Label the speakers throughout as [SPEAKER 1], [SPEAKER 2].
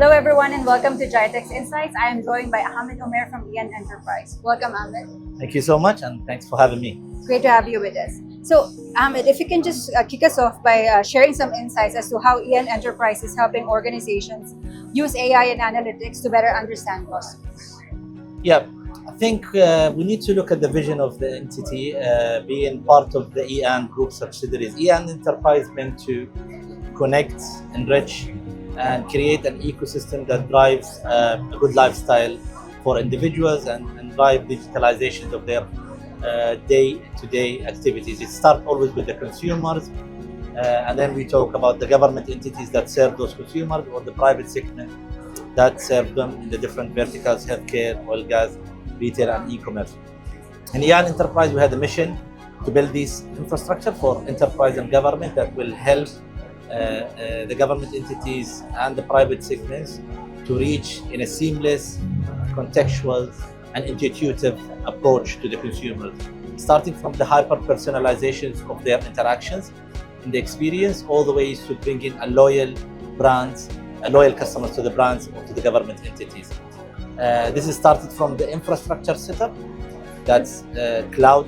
[SPEAKER 1] Hello everyone and welcome to GITEX Insights. I am joined by Ahmed Omar from EN Enterprise. Welcome Ahmed.
[SPEAKER 2] Thank you so much and thanks for having me.
[SPEAKER 1] Great to have you with us. So Ahmed, if you can just kick us off by sharing some insights as to how EN Enterprise is helping organizations use AI and analytics to better understand customers.
[SPEAKER 2] Yeah, I think we need to look at the vision of the entity being part of the EN Group subsidiaries. EN Enterprise meant to connect, enrich, and create an ecosystem that drives a good lifestyle for individuals and drive digitalization of their day-to-day activities. It starts always with the consumers, and then we talk about the government entities that serve those consumers, or the private segment that serve them in the different verticals: healthcare, oil, gas, retail, and e-commerce. In EN Enterprise, we had a mission to build this infrastructure for enterprise and government that will help the government entities and the private segments to reach in a seamless, contextual, and intuitive approach to the consumers, starting from the hyper-personalizations of their interactions in the experience, all the ways to bring in a loyal customers to the brands or to the government entities. This is started from the infrastructure setup that's cloud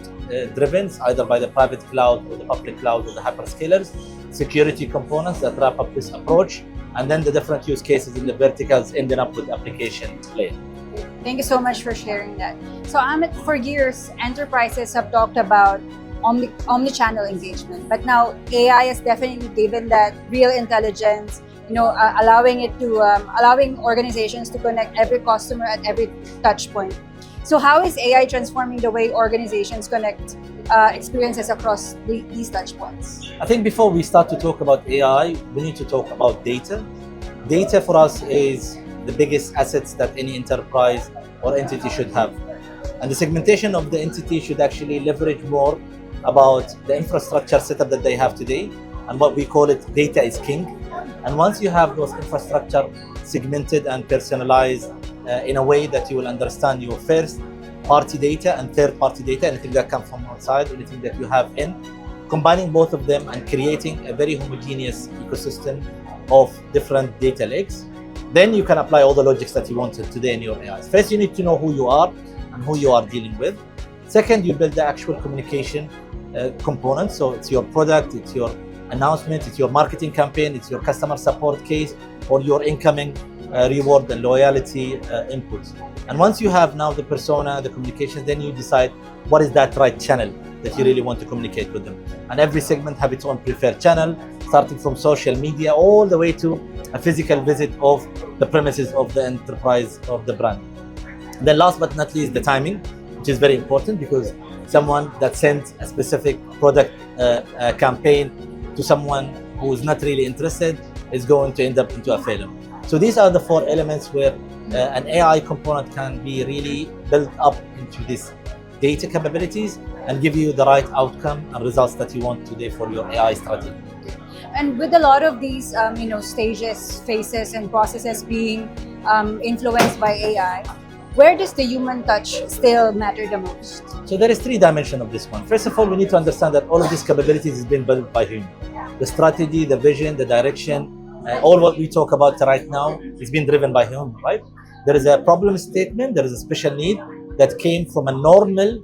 [SPEAKER 2] driven, either by the private cloud or the public cloud or the hyperscalers, security components that wrap up this approach, and then the different use cases in the verticals ending up with application layer.
[SPEAKER 1] Thank you so much for sharing that. So Ahmed, for years, enterprises have talked about omni-channel engagement, but now AI has definitely given that real intelligence, allowing organizations to connect every customer at every touch point. So how is AI transforming the way organizations connect experiences across these touch points?
[SPEAKER 2] I think before we start to talk about AI, we need to talk about data. Data for us is the biggest assets that any enterprise or entity should have. And the segmentation of the entity should actually leverage more about the infrastructure setup that they have today, and what we call it, data is king. And once you have those infrastructure segmented and personalized in a way that you will understand your first party data and third party data, anything that comes from outside, anything that you have in, combining both of them and creating a very homogeneous ecosystem of different data lakes, then you can apply all the logics that you wanted today in your AI. First, you need to know who you are and who you are dealing with. Second, you build the actual communication component. So it's your product, it's your announcement, it's your marketing campaign, it's your customer support case, or your incoming reward and loyalty inputs. And once you have now the persona, the communications, then you decide what is that right channel that you really want to communicate with them. And every segment have its own preferred channel, starting from social media all the way to a physical visit of the premises of the enterprise of the brand. And then last but not least, the timing, which is very important, because someone that sends a specific product campaign to someone who is not really interested is going to end up into a failure. So these are the four elements where an AI component can be really built up into these data capabilities and give you the right outcome and results that you want today for your AI strategy.
[SPEAKER 1] And with a lot of these stages, phases, and processes being influenced by AI, where does the human touch still matter the most?
[SPEAKER 2] So there is three dimensions of this one. First of all, we need to understand that all of these capabilities has been built by human. The strategy, the vision, the direction, all what we talk about right now is being driven by human, right? There is a problem statement, there is a special need that came from a normal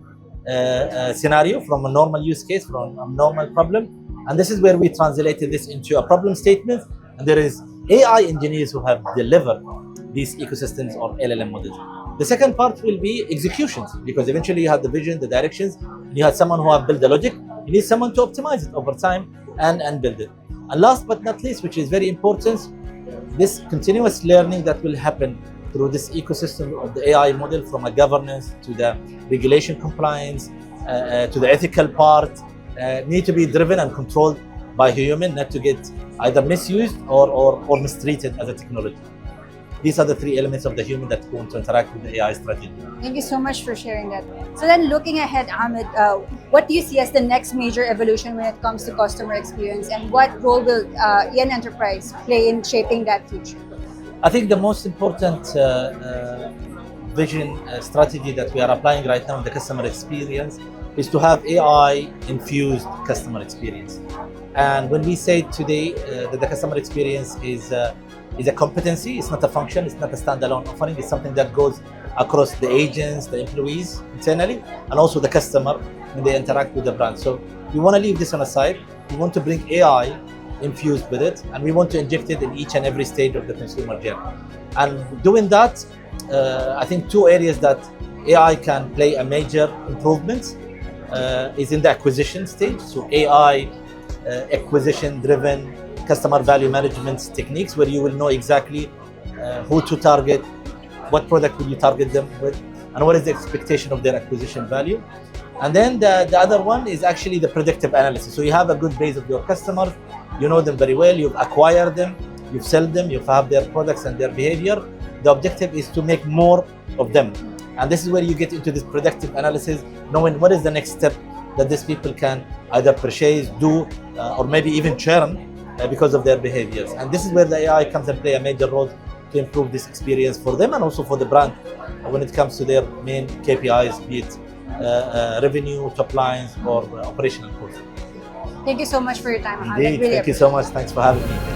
[SPEAKER 2] scenario, from a normal use case, from a normal problem. And this is where we translated this into a problem statement. And there is AI engineers who have delivered these ecosystems or LLM models. The second part will be executions, because eventually you have the vision, the directions, and you have someone who have built the logic. You need someone to optimize it over time and build it. And last but not least, which is very important, this continuous learning that will happen through this ecosystem of the AI model, from a governance to the regulation compliance to the ethical part, need to be driven and controlled by human, not to get either misused or mistreated as a technology. These are the three elements of the human that want to interact with the AI strategy.
[SPEAKER 1] Thank you so much for sharing that. So then looking ahead, Ahmed, what do you see as the next major evolution when it comes to customer experience, and what role will EN Enterprise play in shaping that future?
[SPEAKER 2] I think the most important vision strategy that we are applying right now in the customer experience is to have AI-infused customer experience. And when we say today that the customer experience is a competency, it's not a function, it's not a standalone offering, it's something that goes across the agents, the employees internally, and also the customer when they interact with the brand. So we want to leave this on a side. We want to bring AI infused with it, and we want to inject it in each and every stage of the consumer journey. And doing that, I think two areas that AI can play a major improvement is in the acquisition stage. So AI acquisition-driven customer value management techniques, where you will know exactly who to target, what product will you target them with, and what is the expectation of their acquisition value. And then the other one is actually the predictive analysis. So you have a good base of your customers, you know them very well, you've acquired them, you've sold them, you have their products and their behavior. The objective is to make more of them. And this is where you get into this predictive analysis, knowing what is the next step that these people can either purchase, do, or maybe even churn because of their behaviors. And this is where the AI comes and play a major role to improve this experience for them and also for the brand when it comes to their main KPIs, be it revenue, top lines, or operational costs.
[SPEAKER 1] Thank you so much for your time, Ahmed.
[SPEAKER 2] Indeed,
[SPEAKER 1] Really
[SPEAKER 2] thank you so much. Thanks for having me.